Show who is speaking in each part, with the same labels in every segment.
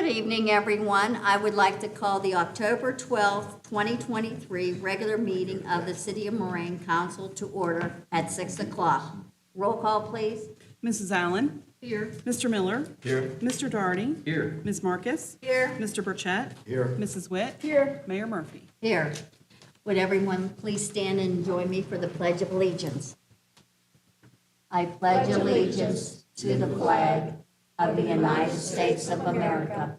Speaker 1: evening, everyone. I would like to call the October 12th, 2023 regular meeting of the City of Moraine Council to order at 6 o'clock. Roll call, please.
Speaker 2: Mrs. Allen.
Speaker 1: Here.
Speaker 2: Mr. Miller.
Speaker 3: Here.
Speaker 2: Mr. Doherty.
Speaker 3: Here.
Speaker 2: Ms. Marcus.
Speaker 1: Here.
Speaker 2: Mr. Burchett.
Speaker 3: Here.
Speaker 2: Mrs. Witt.
Speaker 1: Here.
Speaker 2: Mayor Murphy.
Speaker 1: Here. Would everyone please stand and join me for the Pledge of Allegiance? I pledge allegiance to the flag of the United States of America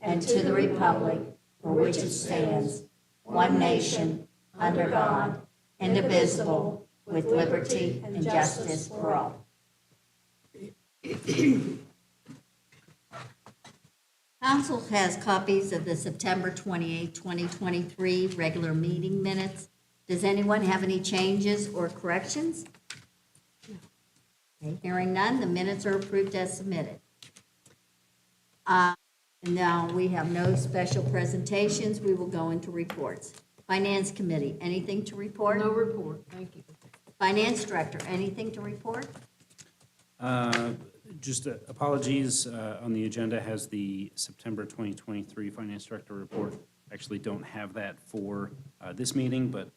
Speaker 1: and to the republic for which it stands, one nation, under God, indivisible, with liberty and justice for all. Council has copies of the September 28, 2023 regular meeting minutes. Does anyone have any changes or corrections? Okay, hearing none, the minutes are approved as submitted. Now, we have no special presentations. We will go into reports. Finance Committee, anything to report?
Speaker 4: No report, thank you.
Speaker 1: Finance Director, anything to report?
Speaker 5: Just apologies, on the agenda has the September 2023 Finance Director report. Actually don't have that for this meeting, but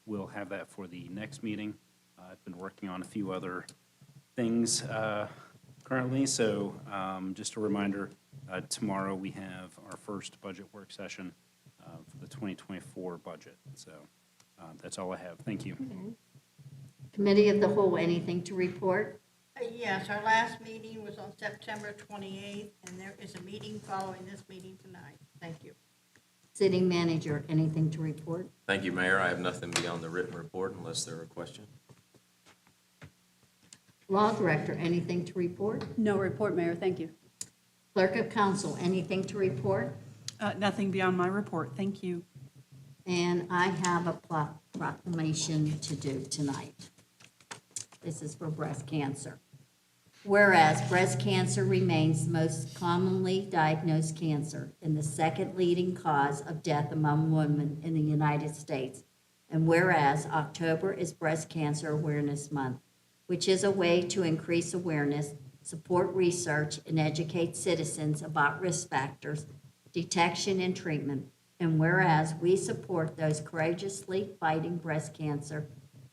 Speaker 5: we'll have that for the next meeting. I've been working on a few other things currently, so just a reminder, tomorrow we have our first budget work session for the 2024 budget. So that's all I have. Thank you.
Speaker 1: Committee of the Whole, anything to report?
Speaker 4: Yes, our last meeting was on September 28th, and there is a meeting following this meeting tonight. Thank you.
Speaker 1: City Manager, anything to report?
Speaker 3: Thank you, Mayor. I have nothing beyond the written report unless there are questions.
Speaker 1: Law Director, anything to report?
Speaker 6: No report, Mayor, thank you.
Speaker 1: Clerk of Council, anything to report?
Speaker 2: Nothing beyond my report. Thank you.
Speaker 1: And I have a proclamation to do tonight. This is for breast cancer. Whereas breast cancer remains the most commonly diagnosed cancer and the second leading cause of death among women in the United States. And whereas October is Breast Cancer Awareness Month, which is a way to increase awareness, support research, and educate citizens about risk factors, detection, and treatment. And whereas we support those courageously fighting breast cancer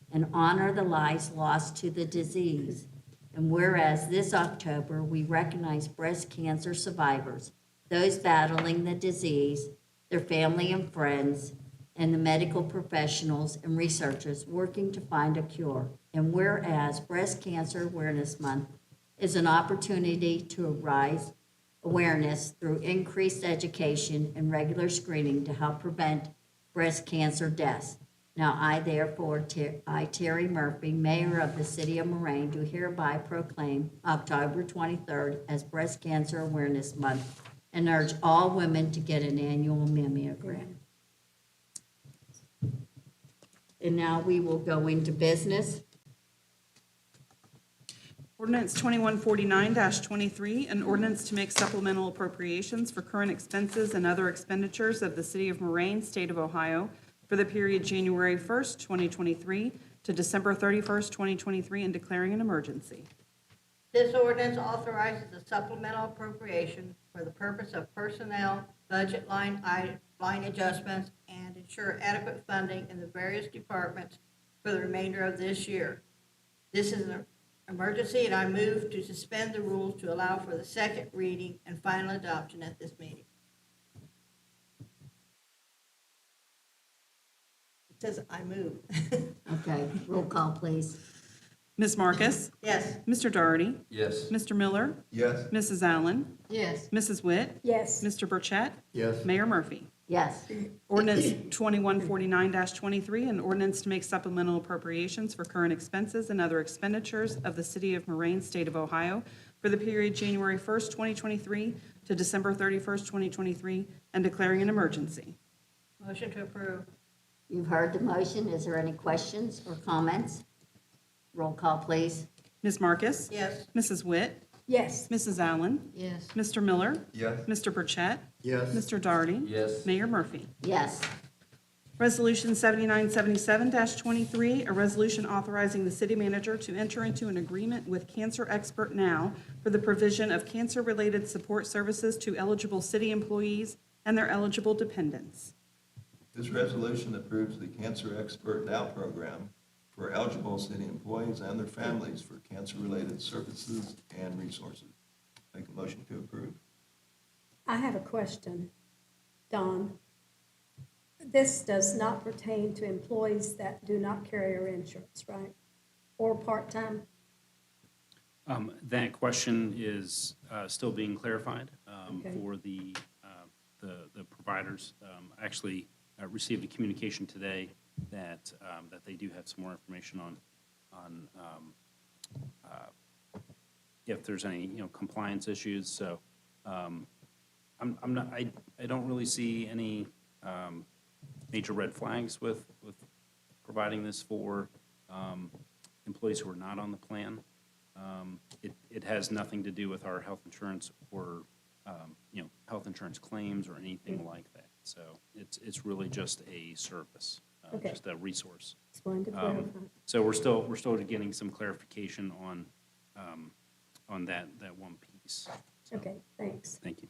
Speaker 1: and honor the lives lost to the disease. And whereas this October, we recognize breast cancer survivors, those battling the disease, their family and friends, and the medical professionals and researchers working to find a cure. And whereas Breast Cancer Awareness Month is an opportunity to raise awareness through increased education and regular screening to help prevent breast cancer deaths. Now, I therefore, I, Terry Murphy, Mayor of the City of Moraine, do hereby proclaim October 23rd as Breast Cancer Awareness Month and urge all women to get an annual mammogram. And now we will go into business.
Speaker 2: Ordinance 2149-23, an ordinance to make supplemental appropriations for current expenses and other expenditures of the City of Moraine, State of Ohio, for the period January 1st, 2023 to December 31st, 2023, and declaring an emergency.
Speaker 4: This ordinance authorizes a supplemental appropriation for the purpose of personnel, budget line adjustments, and ensure adequate funding in the various departments for the remainder of this year. This is an emergency, and I move to suspend the rules to allow for the second reading and final adoption at this meeting. It says I move.
Speaker 1: Okay, roll call, please.
Speaker 2: Ms. Marcus?
Speaker 4: Yes.
Speaker 2: Mr. Doherty?
Speaker 3: Yes.
Speaker 2: Mr. Miller?
Speaker 3: Yes.
Speaker 2: Mrs. Allen?
Speaker 4: Yes.
Speaker 2: Mrs. Witt?
Speaker 6: Yes.
Speaker 2: Mr. Burchett?
Speaker 3: Yes.
Speaker 2: Mayor Murphy?
Speaker 1: Yes.
Speaker 2: Ordinance 2149-23, an ordinance to make supplemental appropriations for current expenses and other expenditures of the City of Moraine, State of Ohio, for the period January 1st, 2023 to December 31st, 2023, and declaring an emergency.
Speaker 4: Motion to approve.
Speaker 1: You've heard the motion. Is there any questions or comments? Roll call, please.
Speaker 2: Ms. Marcus?
Speaker 4: Yes.
Speaker 2: Mrs. Witt?
Speaker 6: Yes.
Speaker 2: Mrs. Allen?
Speaker 4: Yes.
Speaker 2: Mr. Miller?
Speaker 3: Yes.
Speaker 2: Mr. Burchett?
Speaker 3: Yes.
Speaker 2: Mr. Doherty?
Speaker 3: Yes.
Speaker 2: Mayor Murphy?
Speaker 1: Yes.
Speaker 2: Resolution 7977-23, a resolution authorizing the city manager to enter into an agreement with Cancer Expert Now for the provision of cancer-related support services to eligible city employees and their eligible dependents.
Speaker 6: This resolution approves the Cancer Expert Now program for eligible city employees and their families for cancer-related services and resources. Make a motion to approve.
Speaker 7: I have a question, Don. This does not pertain to employees that do not carry our insurance, right? Or part-time?
Speaker 5: That question is still being clarified
Speaker 7: Okay.
Speaker 5: for the providers. I actually received a communication today that they do have some more information on if there's any, compliance issues. So I'm not, I don't really see any major red flags with providing this for employees who are not on the plan. It has nothing to do with our health insurance or, health insurance claims or anything like that. So it's really just a service,
Speaker 7: Okay.
Speaker 5: just a resource.
Speaker 7: Just wanted to clarify.
Speaker 5: So we're still getting some clarification on that one piece. So,
Speaker 7: Okay, thanks.
Speaker 5: thank you.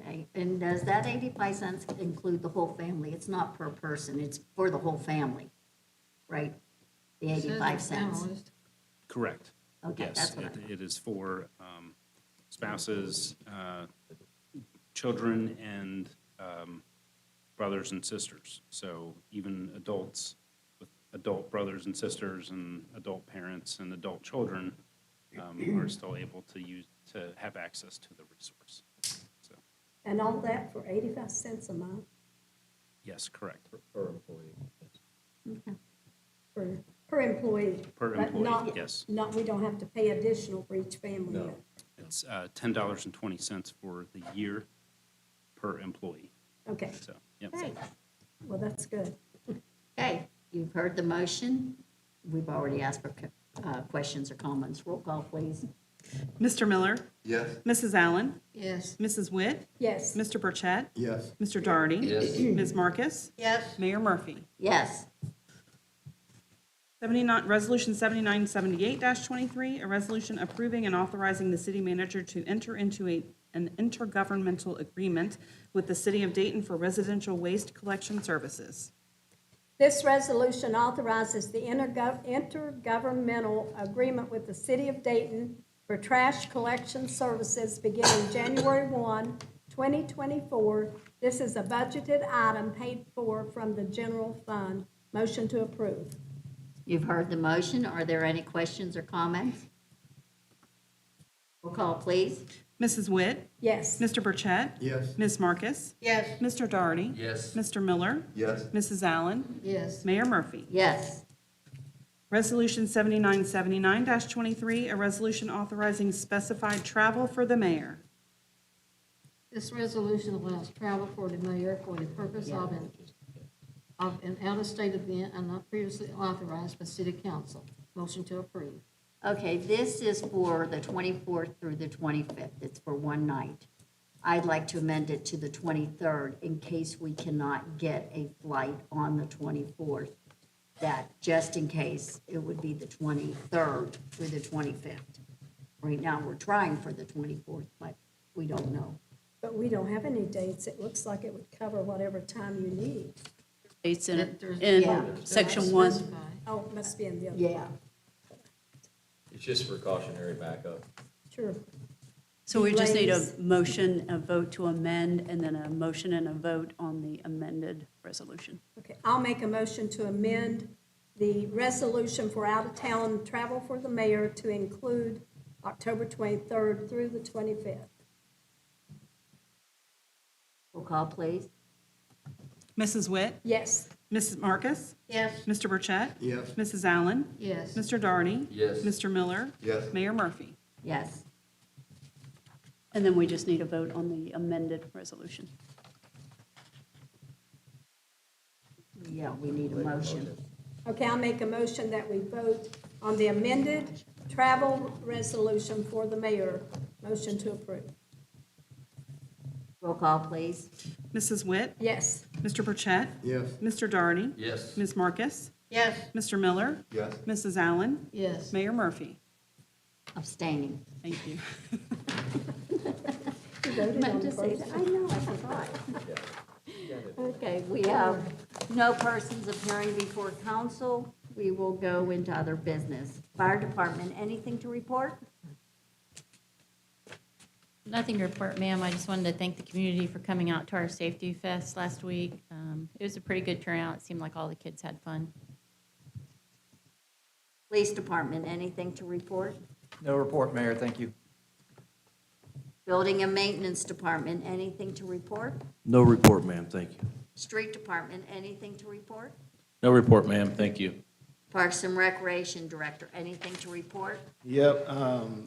Speaker 1: Okay, and does that 85 cents include the whole family? It's not per person, it's for the whole family, right? The 85 cents.
Speaker 5: Correct.
Speaker 1: Okay,
Speaker 5: Yes,
Speaker 1: that's what
Speaker 5: it is for spouses, children, and brothers and sisters. So even adults with adult brothers and sisters and adult parents and adult children are still able to have access to the resource. So,
Speaker 7: And all that for 85 cents a month
Speaker 5: yes, correct.
Speaker 3: Per employee.
Speaker 7: per employee?
Speaker 5: Per
Speaker 7: but
Speaker 5: employee,
Speaker 7: not-
Speaker 5: yes.
Speaker 7: Not, we don't have to pay additional for each family?
Speaker 3: No.
Speaker 5: It's $10.20 for the year per employee.
Speaker 7: Okay,
Speaker 5: So, yep.
Speaker 1: Okay,
Speaker 7: well, that's good.
Speaker 1: okay, you've heard the motion. We've already asked for questions or comments. Roll call, please.
Speaker 2: Mr. Miller,
Speaker 6: Yes.
Speaker 2: Mrs. Allen,
Speaker 4: Yes.
Speaker 2: Mrs. Witt,
Speaker 7: Yes,
Speaker 2: Mr. Burchett,
Speaker 6: Yes.
Speaker 2: Mr. Doherty.
Speaker 3: Yes.
Speaker 2: Ms. Marcus,
Speaker 4: Yes.
Speaker 2: Mayor Murphy.
Speaker 1: Yes,
Speaker 2: Resolution 7978-23, a resolution approving and authorizing the city manager to enter into an intergovernmental agreement with the city of Dayton for residential waste collection services.
Speaker 7: this resolution authorizes the intergovernmental agreement with the city of Dayton for trash collection services beginning January 1, 2024. This is a budgeted item paid for from the general fund. Motion to approve.
Speaker 1: you've heard the motion. Are there any questions or comments? Roll call, please.
Speaker 2: Mrs. Witt,
Speaker 7: Yes,
Speaker 2: Mr. Burchett,
Speaker 6: Yes.
Speaker 2: Ms. Marcus,
Speaker 4: Yes.
Speaker 2: Mr. Doherty.
Speaker 3: Yes.
Speaker 2: Mr. Miller,
Speaker 6: Yes.
Speaker 2: Mrs. Allen,
Speaker 4: Yes.
Speaker 2: Mayor Murphy.
Speaker 1: Yes,
Speaker 2: Resolution 7979-23, a resolution authorizing specified travel for the mayor.
Speaker 8: This resolution allows travel for the mayor for the purpose of an out-of-state event and not previously authorized by city council. Motion to approve.
Speaker 1: okay, this is for the 24th through the 25th. It's for one night. I'd like to amend it to the 23rd in case we cannot get a flight on the 24th. That, just in case, it would be the 23rd through the 25th. Right now, we're trying for the 24th, but we don't know.
Speaker 7: but we don't have any dates. It looks like it would cover whatever time you need.
Speaker 9: States in,
Speaker 8: There's-
Speaker 1: Yeah.
Speaker 9: in section 1.
Speaker 8: Specify.
Speaker 7: Oh, it must be in the other.
Speaker 1: Yeah,
Speaker 3: It's just precautionary backup.
Speaker 7: Sure.
Speaker 9: So we just need a
Speaker 7: Ladies.
Speaker 9: motion, a vote to amend, and then a motion and a vote on the amended resolution.
Speaker 7: Okay, I'll make a motion to amend the resolution for out-of-town travel for the mayor to include October 23rd through the 25th.
Speaker 1: roll call, please.
Speaker 2: Mrs. Witt,
Speaker 7: Yes,
Speaker 2: Mrs. Marcus,
Speaker 4: Yes.
Speaker 2: Mr. Burchett,
Speaker 6: Yes.
Speaker 2: Mrs. Allen,
Speaker 8: Yes.
Speaker 2: Mr. Doherty.
Speaker 3: Yes.
Speaker 2: Mr. Miller,
Speaker 6: Yes.
Speaker 2: Mayor Murphy.
Speaker 1: Yes,
Speaker 9: And then we just need a vote on the amended resolution.
Speaker 1: yeah, we need a motion.
Speaker 7: okay, I'll make a motion that we vote on the amended travel resolution for the mayor. Motion to approve.
Speaker 1: Roll call, please.
Speaker 2: Mrs. Witt?
Speaker 7: Yes.
Speaker 2: Mr. Burchett?
Speaker 6: Yes.
Speaker 2: Mr. Darney?
Speaker 3: Yes.
Speaker 2: Ms. Marcus?
Speaker 4: yes,
Speaker 2: Mr. Miller?
Speaker 6: Yes.
Speaker 2: Mrs. Allen?
Speaker 8: Yes.
Speaker 2: Mayor Murphy?
Speaker 1: Abstaining.
Speaker 2: Thank you.
Speaker 7: You voted on
Speaker 1: Meant
Speaker 7: the
Speaker 1: to say
Speaker 7: first
Speaker 1: that. I know, I forgot. Okay, we have no persons appearing before council. We will go into other business. Fire department, anything to report?
Speaker 10: Nothing to report, ma'am. I just wanted to thank the community for coming out to our Safety Fest last week. It was a pretty good turnout. It seemed like all the kids had fun.
Speaker 1: Police department, anything to report?
Speaker 11: No report, Mayor, thank you.
Speaker 1: Building and maintenance department, anything to report?
Speaker 12: No report, ma'am, thank you.
Speaker 1: Street department, anything to report?
Speaker 12: No report, ma'am, thank you.
Speaker 1: Parks and recreation director, anything to report?
Speaker 13: Yep,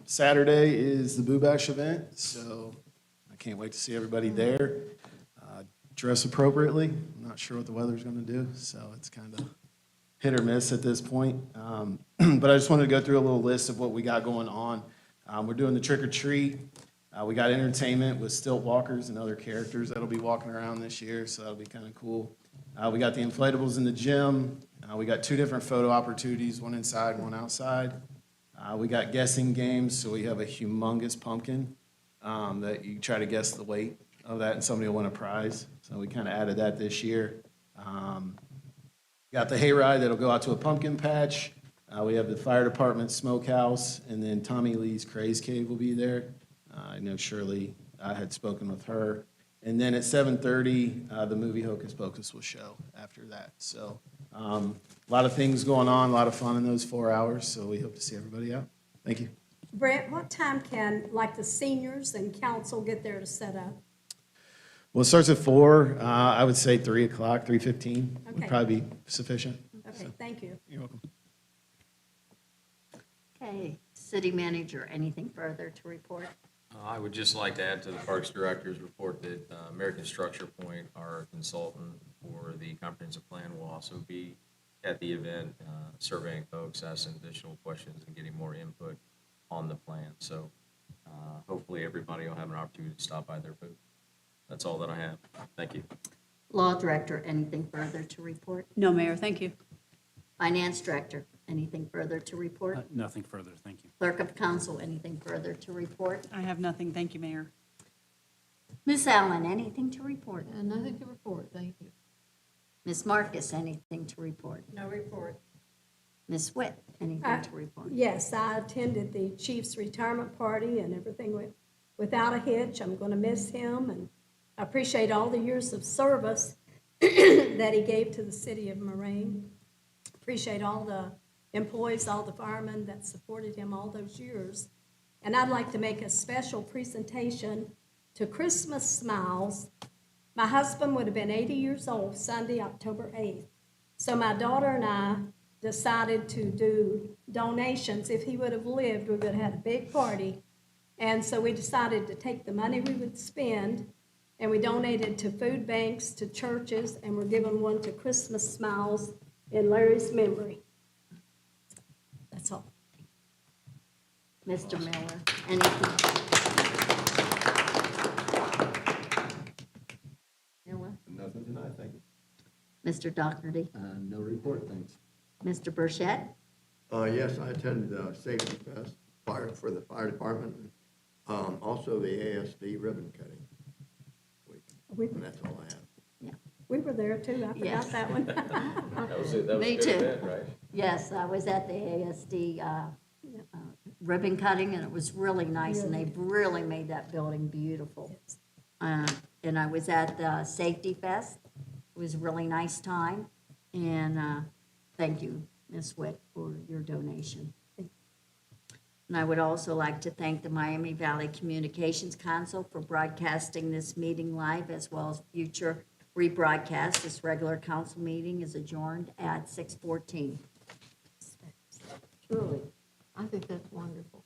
Speaker 13: Saturday is the Boo Bash event, so I can't wait to see everybody there. Dress appropriately. I'm not sure what the weather's gonna do, so it's kind of hit or miss at this point. But I just wanted to go through a little list of what we got going on. We're doing the trick or treat. We got entertainment with stilt walkers and other characters that'll be walking around this year, so that'll be kind of cool. We got the inflatables in the gym. We got 2 different photo opportunities, one inside, one outside. We got guessing games, so we have a humongous pumpkin that you try to guess the weight of that, and somebody will win a prize. So we kind of added that this year. Got the hayride that'll go out to a pumpkin patch. We have the fire department smokehouse, and then Tommy Lee's Craze Cave will be there. I know Shirley, I had spoken with her. And then at 7:30, the movie Hocus Pocus will show after that. So a lot of things going on, a lot of fun in those 4 hours, so we hope to see everybody out. Thank you.
Speaker 7: Brent, what time can, like, the seniors and council get there to set up?
Speaker 13: Well, it starts at 4. I would say 3 o'clock, 3:15 would
Speaker 7: Okay.
Speaker 13: probably be sufficient.
Speaker 7: Okay, thank you.
Speaker 13: You're welcome.
Speaker 1: Okay, city manager, anything further to report?
Speaker 3: I would just like to add to the Parks Director's report that American Structure Point, our consultant for the comprehensive plan, will also be at the event, surveying folks, asking additional questions, and getting more input on the plan. So hopefully everybody will have an opportunity to stop by their booth. That's all that I have. Thank you.
Speaker 1: Law director, anything further to report?
Speaker 9: No, Mayor, thank you.
Speaker 1: Finance director, anything further to report?
Speaker 5: Nothing further, thank you.
Speaker 1: Clerk of council, anything further to report?
Speaker 2: I have nothing. Thank you, Mayor.
Speaker 1: Ms. Allen, anything to report?
Speaker 8: Nothing to report, thank you.
Speaker 1: Ms. Marcus, anything to report?
Speaker 4: no report.
Speaker 1: Ms. Witt, anything to report?
Speaker 7: Yes, I attended the chief's retirement party and everything went without a hitch. I'm going to miss him, and I appreciate all the years of service that he gave to the city of Moraine. Appreciate all the employees, all the firemen that supported him all those years. And I'd like to make a special presentation to Christmas Smiles. My husband would have been 80 years old Sunday, October 8th. So my daughter and I decided to do donations. If he would have lived, we would have had a big party. And so we decided to take the money we would spend, and we donated to food banks, to churches, and we're giving one to Christmas Smiles in Larry's memory. That's all.
Speaker 1: Mr. Miller, anything? Miller?
Speaker 6: Nothing tonight, thank you.
Speaker 1: Mr. Dougherty?
Speaker 11: No report, thanks.
Speaker 1: Mr. Burchett?
Speaker 14: Yes, I attended Safety Fest for the fire department, also the ASD ribbon cutting week, and that's all I have.
Speaker 7: We were there too, I
Speaker 1: Yes.
Speaker 7: forgot that one.
Speaker 3: That was it. That was
Speaker 1: Me
Speaker 3: a good
Speaker 1: too.
Speaker 3: event, right?
Speaker 1: Yes, I was at the ASD ribbon cutting, and it was really nice, and they really made that building beautiful. And I was at the Safety Fest. It was a really nice time, and thank you, Ms. Witt, for your donation. And I would also like to thank the Miami Valley Communications Council for broadcasting this meeting live, as well as future rebroadcast. This regular council meeting is adjourned at 6:14.
Speaker 8: Truly, I think that's wonderful.